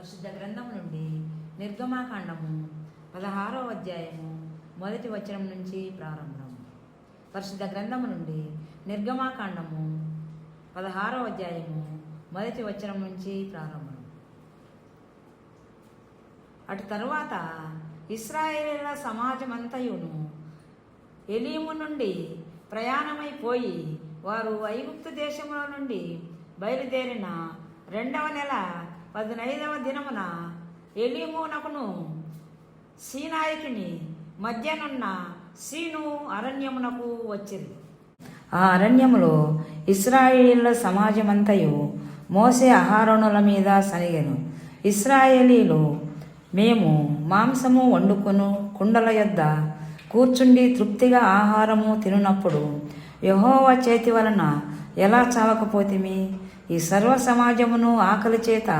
పరిశుద్ధ గ్రంథం నుండి నిర్గమాకాండము 16వ అధ్యాయము మొదటి వచనం నుంచి ప్రారంభం. పరిశుద్ధ గ్రంథము నుండి నిర్గమాకాండము 16వ అధ్యాయము మొదటి వచనం నుంచి ప్రారంభం. అటు తరువాత ఇశ్రాయేలీయుల సమాజమంతయును ఎలీము నుండి ప్రయాణమైపోయి వారు ఐగుప్తు దేశములో నుండి బయలుదేరిన 2వ నెల 15వ దినమున ఎలీమునకును సీనాయికిని మధ్యనున్న సీను అరణ్యమునకు వచ్చింది. ఆ అరణ్యములో ఇశ్రాయేలీయుల సమాజమంతయు మోసే అహరోనుల మీద సనిగెను. ఇశ్రాయేలీయులు మేము మాంసము వండుకొను కుండల యొద్ద కూర్చుండి తృప్తిగా ఆహారము తినున్నప్పుడు యెహోవా చేతి వలన ఎలా చావకపోతిమి? ఈ సర్వ సమాజమును ఆకలి చేత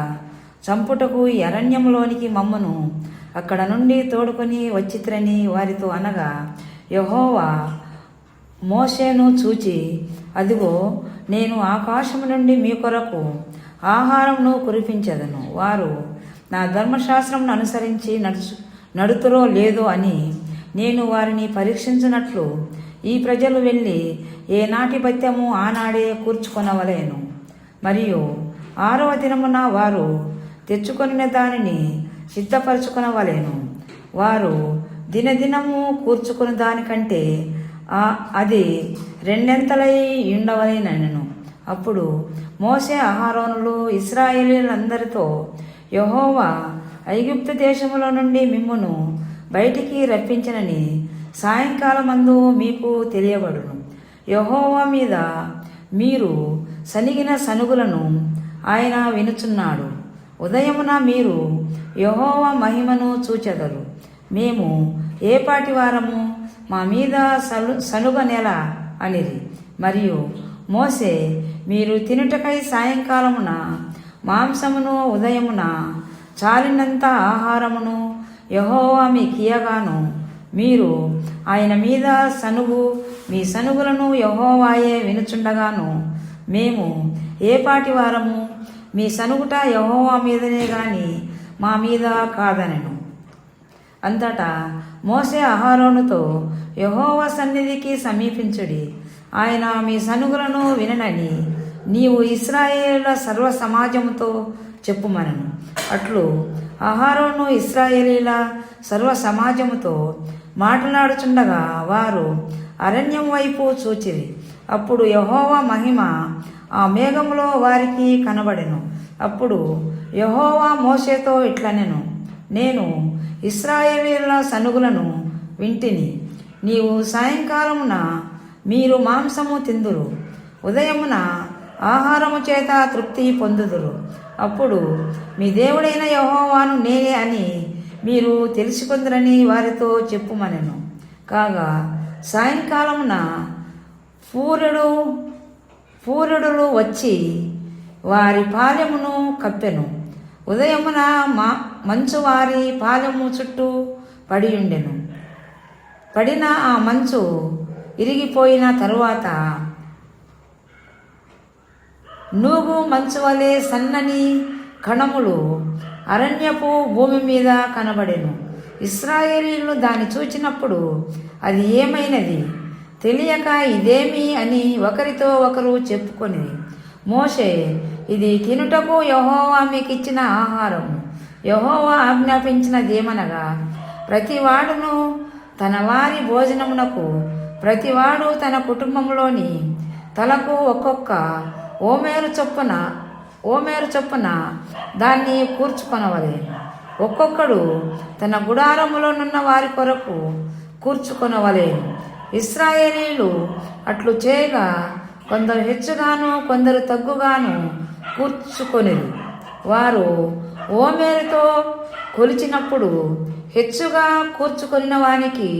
చంపుటకు ఈ అరణ్యములోనికి మమ్మను అక్కడ నుండి తోడుకొని వచ్చిత్రని వారితో అనగా, యెహోవా మోషేను చూచి, అదిగో నేను ఆకాశము నుండి మీ కొరకు ఆహారమును కురిపించెదను. వారు నా ధర్మశాస్త్రమును అనుసరించి నడుతురో లేదో అని నేను వారిని పరీక్షించినట్లు ఈ ప్రజలు వెళ్ళి ఏ నాటి భత్యము ఆనాడే కూర్చుకొనవలేను. మరియు 6వ దినమున వారు తెచ్చుకొనిన దానిని సిద్ధపరచుకొనవలేను. వారు దినదినము కూర్చుకుని దానికంటే అది 2 ఉండవలేనెను. అప్పుడు మోసే అహరోనులు ఇశ్రాయేలీయులందరితో, యెహోవా ఐగుప్తు దేశములో నుండి మిమ్మును బయటికి రప్పించినని సాయంకాలమందు మీకు తెలియబడును. యెహోవా మీద మీరు సనిగిన సనుగులను ఆయన వినుచున్నాడు. ఉదయమున మీరు యెహోవా మహిమను చూచెదరు. మేము ఏపాటి వారము? మా మీద సనుగనెల అనిరి. మరియు మోసే, మీరు తినుటకై సాయంకాలమున మాంసమును ఉదయమున చాలినంత ఆహారమును యెహోవా మీకియగాను మీరు ఆయన మీద సనుగు మీ సనుగులను యెహోవాయే వినుచుండగాను మేము ఏపాటి వారము? మీ సనుగుట యెహోవా మీదనే గాని మా మీద కాదనెను. అంతటా మోసే అహరోనుతో, యెహోవా సన్నిధికి సమీపించుడి, ఆయన మీ సనుగులను విననని నీవు ఇశ్రాయేలీయుల సర్వ సమాజముతో చెప్పుమనెను. అట్లు అహరోను ఇశ్రాయేలీయుల సర్వ సమాజముతో మాట్లాడుచుండగా వారు అరణ్యం వైపు చూచిరి. అప్పుడు యెహోవా మహిమ ఆ మేఘములో వారికి కనబడెను. అప్పుడు యెహోవా మోషేతో ఇట్లనెను, నేను ఇశ్రాయేలీయుల సనుగులను వింటిని. నీవు సాయంకాలమున మీరు మాంసము తిందురు, ఉదయమున ఆహారము చేత తృప్తి పొందుదురు. అప్పుడు మీ దేవుడైన యెహోవాను నేనే అని మీరు తెలుసుకొందురని వారితో చెప్పుమనెను. కాగా సాయంకాలమున పూర్యుడులు వచ్చి వారి పాలెమును కప్పెను. ఉదయమున మంచు వారి పాలెము చుట్టూ పడియుండెను. పడిన ఆ మంచు ఇరిగిపోయిన తరువాత నూగు మంచు వలె సన్నని కణములు అరణ్యపు భూమి మీద కనబడెను. ఇశ్రాయేలీయులు దాన్ని చూచినప్పుడు అది ఏమైనది తెలియక ఇదేమి అని ఒకరితో ఒకరు చెప్పుకొని, మోషే, ఇది తినుటకు యెహోవా మీకిచ్చిన ఆహారం. యెహోవా ఆజ్ఞాపించినదేమనగా, ప్రతివాడును తన వారి భోజనమునకు ప్రతివాడు తన కుటుంబంలోని తలకు ఒక్కొక్క ఓమేరు చొప్పున దాన్ని కూర్చుకొనవలే. ఒక్కొక్కడు తన గుడారములోనున్న వారి కొరకు కూర్చుకొనవలే. ఇశ్రాయేలీయులు అట్లు చేయగా కొందరు హెచ్చుగాను కొందరు తగ్గుగాను కూర్చుకొనిరి. వారు ఓమేరుతో కొలిచినప్పుడు హెచ్చుగా కూర్చుకొనిన వానికి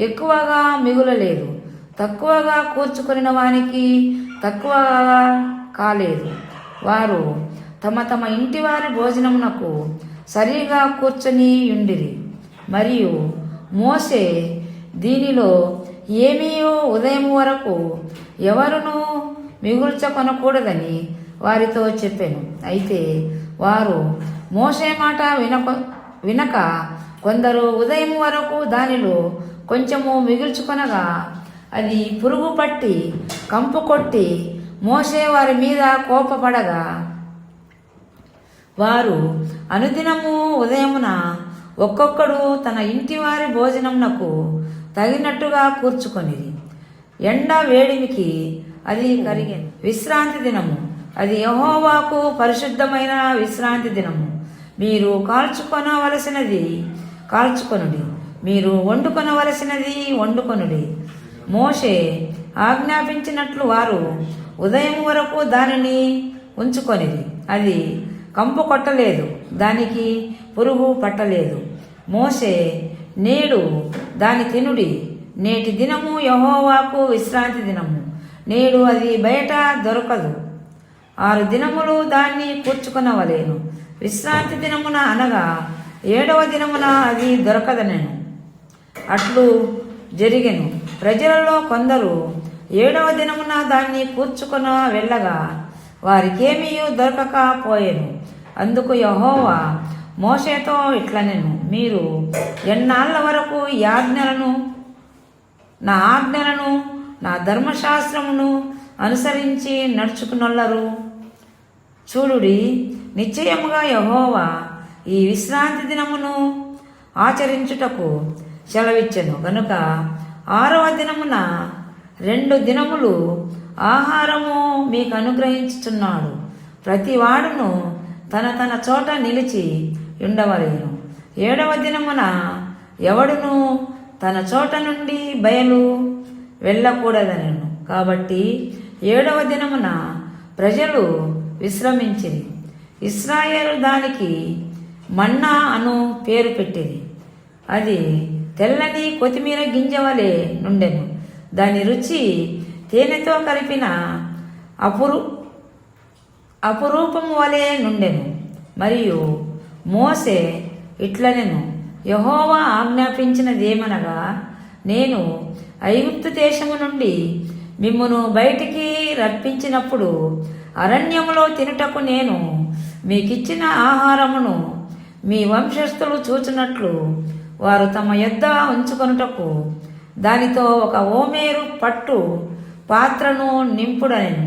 ఎక్కువగా మిగులలేదు, తక్కువగా కూర్చుకొనిన వానికి తక్కువగా కాలేదు. వారు తమ తమ ఇంటి వారి భోజనమునకు సరిగా కూర్చొని ఉండిరి. మరియు మోసే దీనిలో ఏమీ ఉదయం వరకు ఎవరునూ మిగుల్చకొనకూడదని వారితో చెప్పెను. అయితే వారు మోషే మాట వినక కొందరు ఉదయం వరకు దానిలో కొంచెము మిగుల్చుకొనగా అది పురుగు పట్టి కంపు కొట్టి మోషే వారి మీద కోపపడగా వారు అనుదినము ఉదయమున ఒక్కొక్కడు తన ఇంటి వారి భోజనమునకు తగినట్టుగా కూర్చుకొనిది. ఎండ వేడిమికి అది కరిగింది. విశ్రాంతి దినము, అది యెహోవాకు పరిశుద్ధమైన విశ్రాంతి దినము. మీరు కాల్చుకొనవలసినది కాల్చుకొనుడి, మీరు వండుకొనవలసినది వండుకొనుడి. మోషే ఆజ్ఞాపించినట్లు వారు ఉదయం వరకు దానిని ఉంచుకొనిది. అది కంపు కొట్టలేదు, దానికి పురుగు పట్టలేదు. మోషే, నేడు దాని తినుడి, నేటి దినము యెహోవాకు విశ్రాంతి దినము, నేడు అది బయట దొరకదు. 6 దినములు దాన్ని కూర్చుకొనవలేను. విశ్రాంతి దినమున అనగా 7వ దినమున అది దొరకదనెను. అట్లు జరిగెను. ప్రజలలో కొందరు 7వ దినమున దాన్ని కూర్చుకొన వెళ్ళగా వారికేమీ దొరకకపోయెను. అందుకు యెహోవా మోషేతో ఇట్లనెను, మీరు ఎన్నాళ్ళ వరకు ఈ ఆజ్ఞలను నా ఆజ్ఞలను నా ధర్మశాస్త్రమును అనుసరించి నడుచుకునొల్లరు? చూడుడి, నిశ్చయముగా యెహోవా ఈ విశ్రాంతి దినమును ఆచరించుటకు సెలవిచ్చెను గనుక 6వ దినమున 2 దినములు ఆహారము మీకు అనుగ్రహించుచున్నాడు. ప్రతి వాడును తన తన చోట నిలిచి ఉండవలేను. 7వ దినమున ఎవడును తన చోట నుండి బయలు వెళ్ళకూడదనెను. కాబట్టి 7వ దినమున ప్రజలు విశ్రమించిరి. ఇశ్రాయేలు దానికి మన్నా అను పేరు పెట్టింది. అది తెల్లని కొత్తిమీర గింజ వలె నుండెను. దాని రుచి తేనెతో కలిపిన అపురూపము వలె నుండెను. మరియు మోసే ఇట్లనెను, యెహోవా ఆజ్ఞాపించినదేమనగా, నేను ఐగుప్తు దేశము నుండి మిమ్మును బయటికి రప్పించినప్పుడు అరణ్యములో తినుటకు నేను మీకిచ్చిన ఆహారమును మీ వంశస్థులు చూచున్నట్లు వారు తమ యొద్ద ఉంచుకొనుటకు దానితో 1 ఓమేరు పట్టు పాత్రను నింపుడనెను.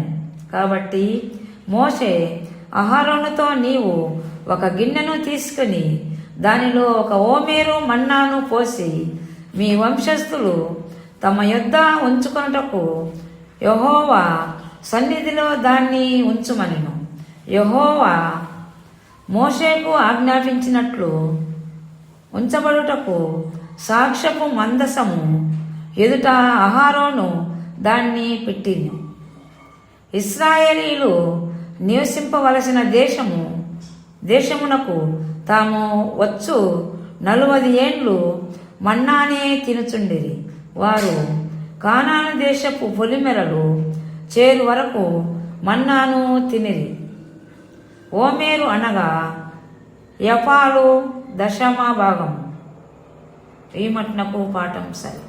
కాబట్టి మోషే అహరోనుతో, నీవు 1 గిన్నెను తీసుకుని దానిలో 1 ఓమేరు మన్నాను పోసి మీ వంశస్థులు తమ యొద్ద ఉంచుకొనుటకు యెహోవా సన్నిధిలో దాన్ని ఉంచుమనెను. యెహోవా మోషేకు ఆజ్ఞాపించినట్లు ఉంచబడుటకు సాక్ష్యపు మందసము ఎదుట అహరోను దాన్ని పెట్టింది. ఇశ్రాయేలీలు నివసింపవలసిన దేశమునకు తాము వచ్చు 40 ఏండ్లు మన్నానే తినుచుండిరి. వారు కానాను దేశపు పొలిమెరలు చేరు వరకు మన్నాను తినిరి. ఓమేరు అనగా యపాలు 10వ భాగం. ఈ మట్నకు పాఠం సరి.